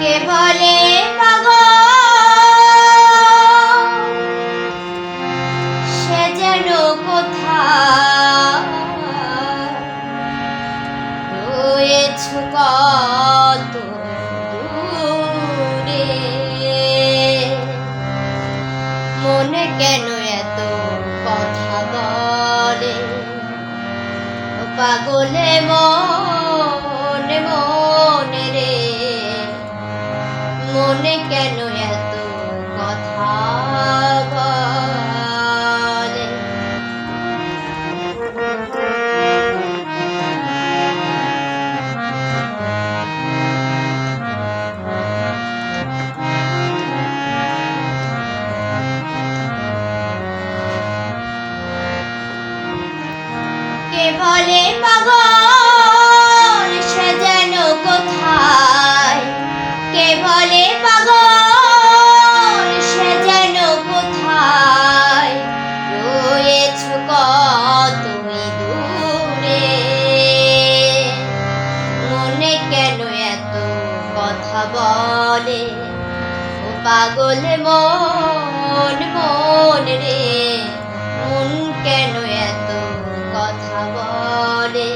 কে বলে পাগল সে যেন কোথায় রয়েছ কত দূরে মনে কেন এত কথা বলে পাগলে মনে মনে রে মনে কেন এত কথা বলে কে বলে পাগল সে যেন কোথায় কে বলে পাগল সে যেন কোথায় রয়েছ কতই দূরে মনে কেন এত কথা বলে ও পাগল মন মন রে মন কেন এত কথা বলে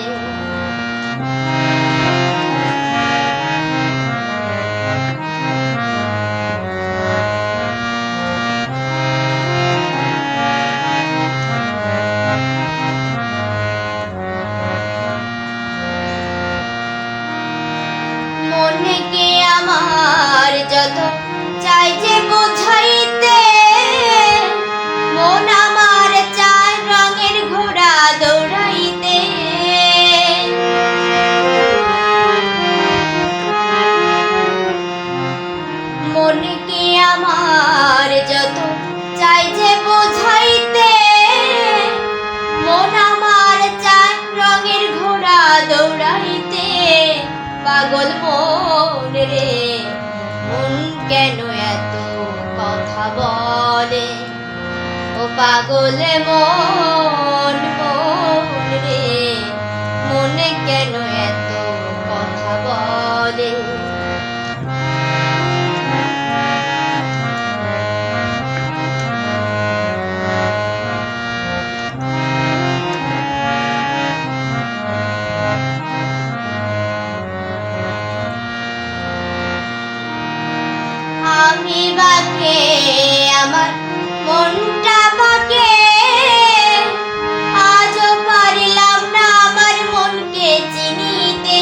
মনকে আমার যত চাই যে বোঝাইতে মন আমার চায় রঙের ঘোড়া দৌড়াইতে মনকে আমার যত চাই যে বোঝাইতে মন আমার চায় রঙের ঘোড়া দৌড়াইতে পাগল মন রে মন কেন এত কথা বলে ও পাগল মন মন রে মনে কেন এত কথা বলে আমি বাকে আমার মনটা বাকে আজও পারলাম না আমার মনকে চিনিতে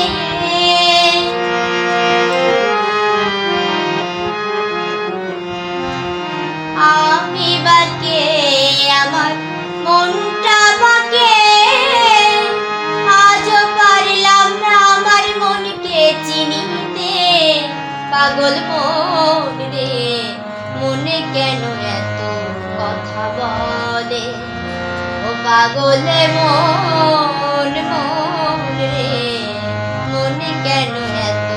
আমি বাকে আমার মনটা বাকে আজও পারলাম না আমার মনকে চিনিতে পাগল মন রে মনে কেন এত কথা বলে ও পাগল মন মন রে মনে কেন এত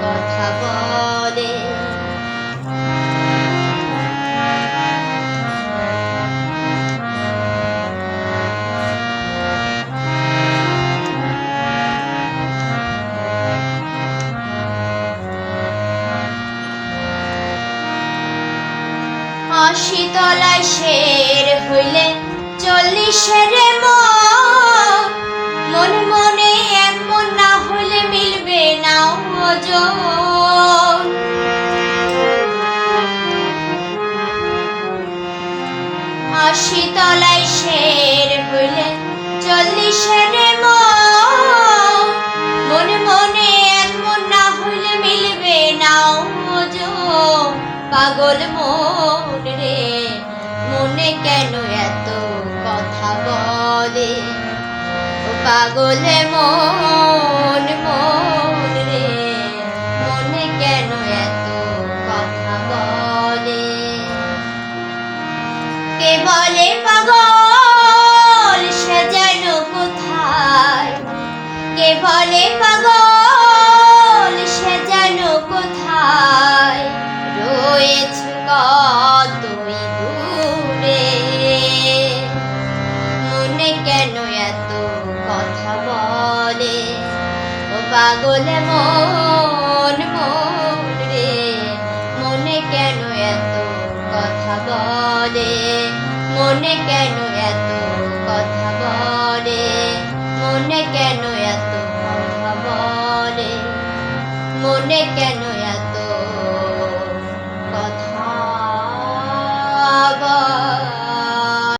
কথা বলে আশি তলায় শের হইলে 40 মন মনে এমন না হলে মিলবে না ওজন আশি তলায় শের হইলে 40 মন মনে এমন না হলে মিলবে না ওজন পাগল মন রে মনে কেন এত কথা বলে ও পাগল মন মন রে মনে কেন এত কথা বলে কে বলে পাগল সে যেন কোথায় কে বলে পাগল সে যেন কোথায় রয়েছ কতই দূরে মনে কেন এত কথা বলে ও পাগল মন মন রে মনে কেন এত কথা বলে, মনে কেন এত কথা বলে, মনে কেন